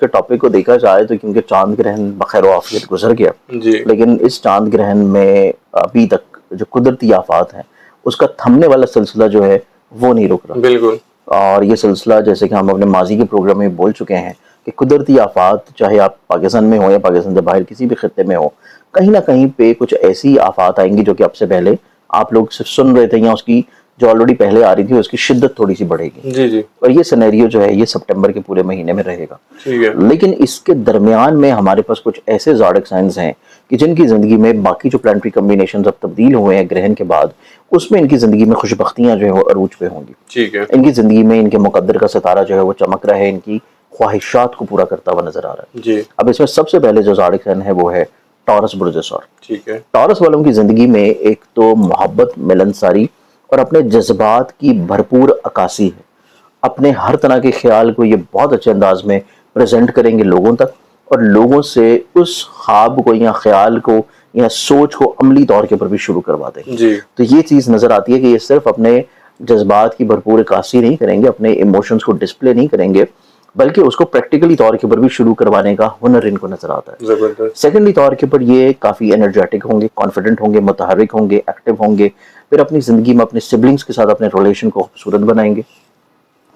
के टॉपिक को देखा जाए तो क्योंकि चांद ग्रहण बखैर आफियत गुजर गया जी लेकिन इस चांद ग्रहण में अभी तक जो कुदरती आफात हैं उसका थमने वाला सिलसिला जो है वो नहीं रुक रहा। बिल्कुल। और ये सिलसिला जैसे कि हम अपने माजी के प्रोग्राम में बोल चुके हैं कि कुदरती आफात चाहे आप पाकिस्तान में हो या पाकिस्तान से बाहर किसी भी खत्ते में हो, कहीं ना कहीं पे कुछ ऐसी आफात आएंगी जो कि अब से पहले आप लोग सिर्फ सुन रहे थे या उसकी जो ऑलरेडी पहले आ रही थी उसकी शिद्दत थोड़ी सी बढ़ेगी। जी जी और ये सिनेरियो जो है ये सितंबर के पूरे महीने में रहेगा। ठीक है। लेकिन इसके दरमियान में हमारे पास कुछ ऐसे ज़ोडिक साइंस हैं कि जिनकी ज़िंदगी में बाकी जो प्लानिटरी कॉम्बिनेशन अब तब्दील हुए हैं ग्रहण के बाद, उसमें इनकी ज़िंदगी में खुशबख्तियाँ जो है वो अरूज पे होंगी। ठीक है। इनकी ज़िंदगी में इनके मुकद्दर का सितारा जो है वो चमक रहा है, इनकी ख्वाहिशात को पूरा करता हुआ नजर आ रहा है। जी अब इसमें सबसे पहले जो ज़ोडिक साइन है वो है टॉरस बुर्ज सौर। ठीक है। टॉरस वालों की ज़िंदगी में एक तो मोहब्बत, मिलनसारी और अपने जज्बात की भरपूर अक्कासी है। अपने हर तरह के ख्याल को ये बहुत अच्छे अंदाज में प्रेजेंट करेंगे लोगों तक, और लोगों से उस ख्वाब को या ख्याल को या सोच को अमली तौर के ऊपर भी शुरू करवा देंगे। जी तो ये चीज़ नज़र आती है कि ये सिर्फ अपने जज्बात की भरपूर अक्कासी नहीं करेंगे, अपने इमोशंस को डिस्प्ले नहीं करेंगे, बल्कि उसको प्रैक्टिकली तौर के ऊपर भी शुरू करवाने का हुनर इनको नजर आता है। जबरदस्त। सेकेंडली तौर के ऊपर ये काफ़ी एनर्जेटिक होंगे, कॉन्फिडेंट होंगे, मुतहर्रिक होंगे, एक्टिव होंगे। फिर अपनी ज़िंदगी में अपने सिबलिंग्स के साथ अपने रिलेशन को खूबसूरत बनाएंगे।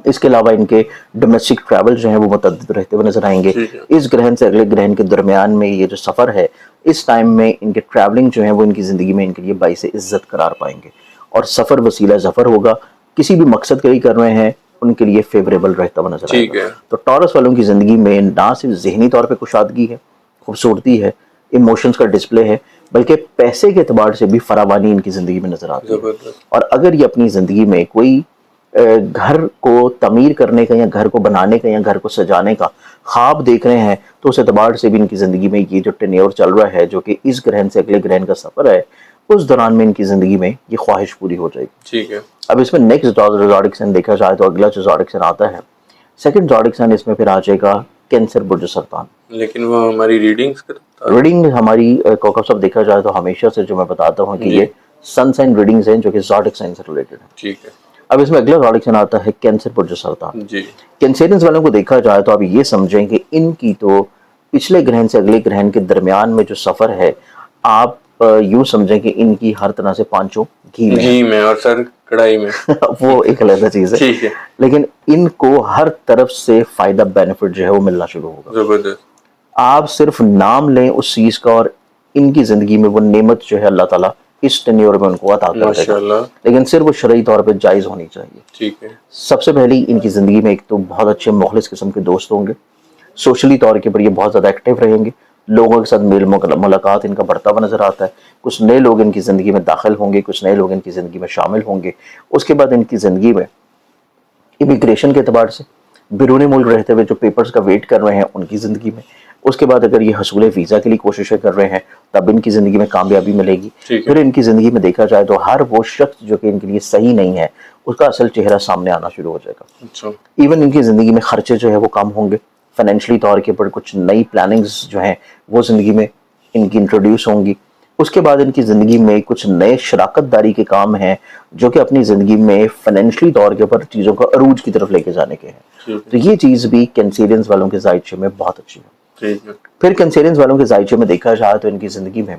इसके अलावा इनके डोमेस्टिक ट्रैवल जो है वो मुतअद्दिद रहते हुए नजर आएंगे। ठीक है। इस ग्रहण से अगले ग्रहण के दरमियान में ये जो सफ़र है, इस टाइम में इनके ट्रैवलिंग जो है वो इनकी ज़िंदगी में इनके लिए बाइस इज्जत करार पाएंगे, और सफ़र वसीला ज़फ़र होगा। किसी भी मकसद के लिए कर रहे हैं उनके लिए फेवरेबल रहता हुआ नजर ठीक आएगा। है। तो टॉरस वालों की ज़िंदगी में ना सिर्फ ज़हनी तौर पर कुशादगी है, खूबसूरती है, इमोशंस का डिस्प्ले है, बल्कि पैसे के एतबार से भी फरावानी इनकी ज़िंदगी में नजर आती है। जबरदस्त। और अगर ये अपनी ज़िंदगी में कोई घर को तमीर करने का या घर को बनाने का या घर को सजाने का ख्वाब देख रहे हैं, तो उस एतबार से भी इनकी ज़िंदगी में ये जो टेन्योर चल रहा है, जो कि इस ग्रहण से अगले ग्रहण का सफ़र है, उस दौरान में इनकी ज़िंदगी में ये ख्वाहिश पूरी हो जाएगी। ठीक है। अब इसमें नेक्स्ट ज़ोडिक साइन देखा जाए तो अगला जो ज़ोडिक साइन आता है, सेकंड ज़ोडिक साइन, इसमें फिर आ जाएगा कैंसर बुर्ज सरतान। लेकिन वो हमारी रीडिंग्स करता रीडिंग हमारी कौकब साहब देखा जाए तो हमेशा से जो मैं बताता हूँ कि जी। ये सन साइन रीडिंग्स हैं जो कि ज़ोडिक साइन से रिलेटेड है। ठीक है। अब इसमें अगला ज़ोडिक साइन आता है कैंसर बुर्ज सरतान। जी कैंसेरियंस वालों को देखा जाए तो आप ये समझें कि इनकी तो पिछले ग्रहण से अगले ग्रहण के दरमियान में जो सफ़र है, आप यूं समझें कि इनकी हर तरह से पांचों घी में है। घी में और सर कढ़ाई में वो एक अलग चीज़ है। ठीक है। लेकिन इनको हर तरफ से फ़ायदा, बेनिफिट जो है वो मिलना शुरू होगा। जबरदस्त। आप सिर्फ नाम लें उस चीज़ का और इनकी ज़िंदगी में वो नेमत जो है अल्लाह ताला इस टेन्योर में उनको अता कर देगा, माशाल्लाह। लेकिन सिर्फ वो शरई तौर पे जायज़ होनी चाहिए। ठीक है। सबसे पहले इनकी ज़िंदगी में एक तो बहुत अच्छे मुखलिस किस्म के दोस्त होंगे। सोशली तौर के ऊपर ये बहुत ज़्यादा एक्टिव रहेंगे, लोगों के साथ मेल मुलाकात इनका बढ़ता हुआ नज़र आता है। कुछ नए लोग इनकी ज़िंदगी में दाखिल होंगे, कुछ नए लोग इनकी ज़िंदगी में शामिल होंगे। उसके बाद इनकी ज़िंदगी में इमिग्रेशन के अतबार से बैरून मुल्क रहते हुए जो पेपर्स का वेट कर रहे हैं उनकी ज़िंदगी में, उसके बाद अगर ये हसूल वीज़ा के लिए कोशिशें कर रहे हैं तब इनकी ज़िंदगी में कामयाबी मिलेगी। ठीक है। फिर इनकी ज़िंदगी में देखा जाए तो हर वो शख्स जो कि इनके लिए सही नहीं है उसका असल चेहरा सामने आना शुरू हो जाएगा। अच्छा। इवन इनकी ज़िंदगी में खर्चे जो है वो कम होंगे, फाइनेंशियली तौर के ऊपर कुछ नई प्लानिंग्स जो हैं वो ज़िंदगी में इनकी इंट्रोड्यूस होंगी। उसके बाद इनकी ज़िंदगी में कुछ नए शराकत दारी के काम हैं जो कि अपनी ज़िंदगी में फाइनेंशियली तौर के ऊपर चीज़ों को अरूज की तरफ लेके जाने के हैं। ठीक तो ये चीज़ भी कैंसेरियंस वालों के जायचे में बहुत अच्छी है। ठीक है। फिर कैंसेरियंस वालों के जायचे में देखा जाए तो इनकी ज़िंदगी में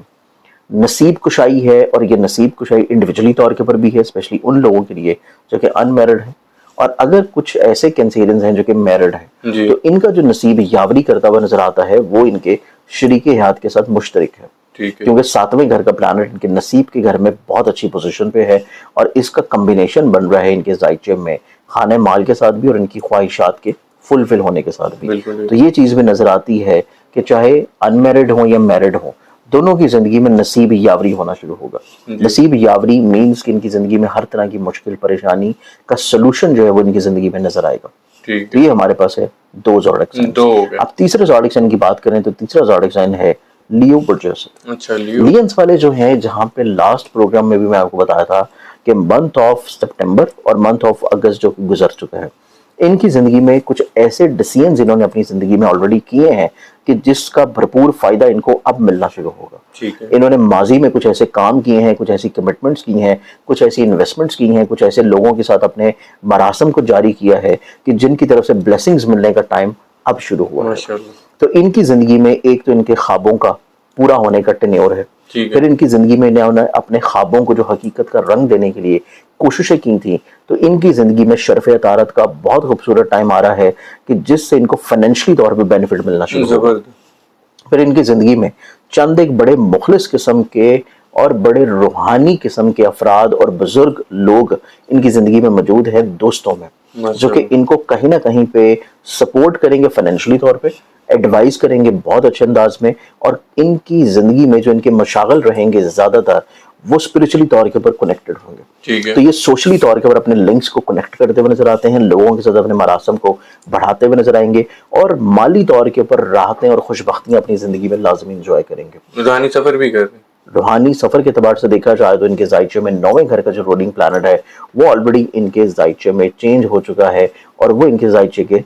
नसीब कुशाई है, और ये नसीब कुशाई इंडिविजुअली तौर के ऊपर भी है, स्पेशली उन लोगों के लिए जो कि अनमैरिड हैं। और अगर कुछ ऐसे कैंसेरियंस हैं जो कि मैरिड हैं जी तो इनका जो नसीब यावरी करता हुआ नजर आता है वो इनके शरीके हयात के साथ मुश्तरक है, ठीक है। क्योंकि सातवें घर का प्लैनेट इनके नसीब के घर में बहुत अच्छी पोजीशन पे है, और इसका कम्बिनेशन बन रहा है इनके जायचे में खाने माल के साथ भी और इनकी ख्वाहिशात के फुलफिल होने के साथ भी। बिल्कुल। तो ये चीज़ भी नजर आती है कि चाहे अनमैरिड हो या मैरिड हो, दोनों की ज़िंदगी में नसीब यावरी होना शुरू होगा। जी। नसीब यावरी मीन्स कि इनकी ज़िंदगी में हर तरह की मुश्किल परेशानी का सलूशन जो है वो इनकी ज़िंदगी में नजर आएगा। ठीक तो है। ये हमारे पास है दो ज़ोडिक साइन। दो हो गए। अब तीसरे ज़ोडिक साइन की बात करें तो तीसरा ज़ोडिक साइन है लियो बुर्जस। अच्छा लियो। लियंस वाले जो हैं, जहाँ पे लास्ट प्रोग्राम में भी मैं आपको बताया था कि मंथ ऑफ सितंबर और मंथ ऑफ अगस्त जो गुजर चुका है, इनकी ज़िंदगी में कुछ ऐसे डिसीजंस इन्होंने अपनी ज़िंदगी में ऑलरेडी किए हैं कि जिसका भरपूर फ़ायदा इनको अब मिलना शुरू होगा। ठीक है। इन्होंने माजी में कुछ ऐसे काम किए हैं, कुछ ऐसी कमिटमेंट्स की हैं, कुछ ऐसी इन्वेस्टमेंट्स की हैं, कुछ ऐसे लोगों के साथ अपने मरासम को जारी किया है कि जिनकी तरफ से ब्लेसिंग्स मिलने का टाइम अब शुरू हुआ है। माशाल्लाह। तो इनकी जिंदगी में एक तो इनके ख्वाबों का पूरा होने का टेन्योर है, ठीक फिर है। इनकी जिंदगी में इन्होंने अपने ख्वाबों को जो हकीकत का रंग देने के लिए कोशिशें की थी, तो इनकी जिंदगी में शर्फ अतारत का बहुत खूबसूरत टाइम आ रहा है कि जिससे इनको फाइनेंशियली तौर पे बेनिफिट मिलना शुरू होगा। जबरदस्त। फिर इनकी जिंदगी में चंद एक बड़े मुखलिस किस्म के और बड़े रूहानी किस्म के अफराद और बुजुर्ग लोग इनकी जिंदगी में मौजूद हैं दोस्तों में, जो कि इनको कहीं ना कहीं पे सपोर्ट करेंगे फाइनेंशियली तौर पे, एडवाइस करेंगे बहुत अच्छे अंदाज में, और इनकी जिंदगी में जो इनके मशागल रहेंगे ज्यादातर वो स्पिरिचुअली तौर के ऊपर कनेक्टेड होंगे। ठीक है। तो ये सोशली तौर के ऊपर अपने लिंक्स को कनेक्ट करते हुए नजर आते हैं, लोगों के साथ अपने मरासम को बढ़ाते हुए नजर आएंगे, और माली तौर के ऊपर राहतें और खुशबख्तियां अपनी जिंदगी में लाजमी इंजॉय करेंगे। रूहानी सफर भी कर रहे हैं। रूहानी सफर के एतबार से देखा जाए तो इनके जायचे में 9वें घर का जो रूलिंग प्लैनेट है वो ऑलरेडी इनके जायचे में चेंज हो चुका है, और वो इनके जायचे के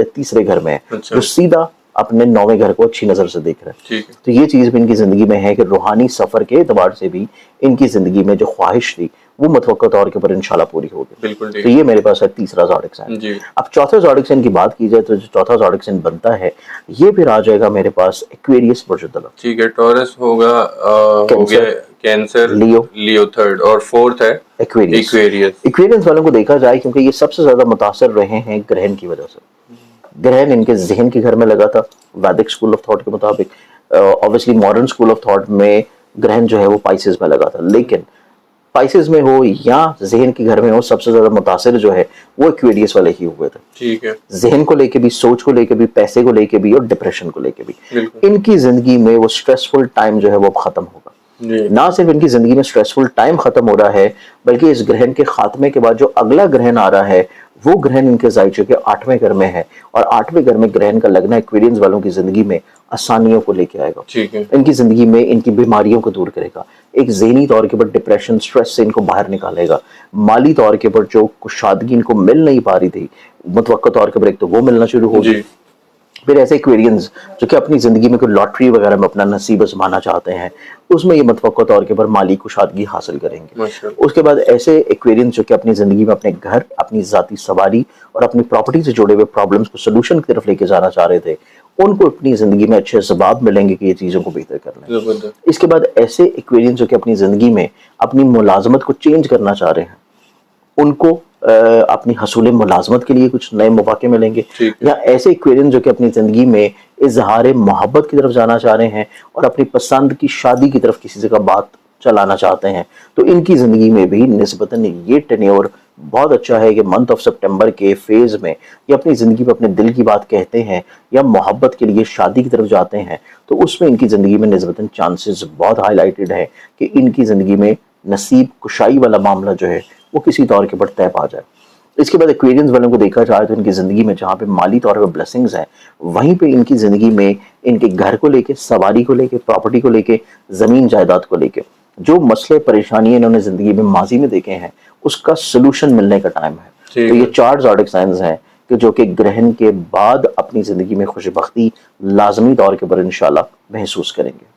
तीसरे घर में है, अच्छा। जो सीधा अपने 9वें घर को अच्छी नजर से देख रहा है। ठीक है। तो ये चीज भी इनकी जिंदगी में है कि रूहानी सफर के एतबार से भी इनकी जिंदगी में जो ख्वाहिश थी वो मुतवक्का तौर के ऊपर इंशाल्लाह पूरी होगी। बिल्कुल ठीक तो ये मेरे पास है तीसरा ज़ोडिक साइन। जी। अब चौथे ज़ोडिक साइन की बात की जाए तो जो चौथा ज़ोडिक साइन बनता है ये फिर आ जाएगा मेरे पास एक्वेरियस बुर्ज-ए-तलव। ठीक है। टॉरस होगा, हो कैंसर, गया कैंसर, लियो, लियो थर्ड, और फोर्थ है एक्वेरियस। एक्वेरियस। एक्वेरियस वालों को देखा जाए क्योंकि ये सबसे ज्यादा मुतासर रहे हैं ग्रहण की वजह से। ग्रहण इनके जहन के घर में लगा था वैदिक स्कूल ऑफ थॉट के मुताबिक। Obviously modern school of thought में ग्रहण जो है वो पाइसेस में लगा था, लेकिन पाइसेस में हो या जहन के घर में हो, सबसे ज्यादा मुतासिर जो है वो एक्वेरियस वाले ही हुए थे। ठीक है। जहन को लेके भी, सोच को लेके भी, पैसे को लेके भी, और डिप्रेशन को लेके भी। बिल्कुल। इनकी जिंदगी में वो स्ट्रेसफुल टाइम जो है वो खत्म होगा। जी। ना सिर्फ इनकी जिंदगी में स्ट्रेसफुल टाइम खत्म हो रहा है, बल्कि इस ग्रहण के खात्मे के बाद जो अगला ग्रहण आ रहा है वो ग्रहण इनके जायचे के 8वें घर में है, और 8वें घर में ग्रहण का लगना एक्वेरियंस वालों की जिंदगी में आसानियों को लेके आएगा। ठीक है। इनकी जिंदगी में इनकी बीमारियों को दूर करेगा, एक ज़हनी तौर के ऊपर डिप्रेशन, स्ट्रेस से इनको बाहर निकालेगा, माली तौर के ऊपर जो कुशादगी इनको मिल नहीं पा रही थी मुतवक्का तौर के ऊपर एक तो वो मिलना शुरू होगी। जी। फिर ऐसे एक्वेरियंस जो कि अपनी जिंदगी में कोई लॉटरी वगैरह में अपना नसीब आजमाना चाहते हैं, उसमें ये मुतवक्का तौर के ऊपर माली कुशादगी हासिल करेंगे। माशाल्लाह। उसके बाद ऐसे एक्वेरियंस जो कि अपनी जिंदगी में अपने घर, अपनी जाती सवारी और अपनी प्रॉपर्टी से जुड़े हुए प्रॉब्लम्स को सोल्यूशन की तरफ लेके जाना चाह रहे थे, उनको अपनी जिंदगी में अच्छे जवाब मिलेंगे कि ये चीजों को बेहतर कर लें। जबरदस्त। इसके बाद ऐसे एक्वेरियंस जो कि अपनी जिंदगी में अपनी मुलाजमत को चेंज करना चाह रहे हैं, उनको अपनी हसूल मुलाजमत के लिए कुछ नए मौके मिलेंगे। ठीक है। या ऐसे एक्वेरियंस जो कि अपनी जिंदगी में इजहार मोहब्बत की तरफ जाना चाह रहे हैं और अपनी पसंद की शादी की तरफ किसी से का बात चलाना चाहते हैं, तो इनकी जिंदगी में भी निस्बतन ये टेन्योर बहुत अच्छा है कि मंथ ऑफ सितंबर के फेज में ये अपनी जिंदगी में अपने दिल की बात कहते हैं या मोहब्बत के लिए शादी की तरफ जाते हैं, तो उसमें इनकी जिंदगी में निस्बतन चांसेस बहुत हाईलाइटेड है कि इनकी जिंदगी में नसीब कुशाई वाला मामला जो है वो किसी तौर के ऊपर तय पा जाए। इसके बाद एक्वेरियंस वालों को देखा जाए तो इनकी जिंदगी में जहाँ पे माली तौर पर ब्लेसिंग्स हैं, वहीं पे इनकी जिंदगी में इनके घर को लेके, सवारी को लेके, प्रॉपर्टी को लेके, जमीन जायदाद को लेके जो मसले परेशानियां इन्होंने जिंदगी में माजी में देखे हैं उसका सोल्यूशन मिलने का टाइम है। तो ये 4 ज़ोडिक साइंस हैं कि जो कि ग्रहण के बाद अपनी जिंदगी में खुशबख्ती लाजमी तौर के ऊपर इंशाल्लाह महसूस करेंगे।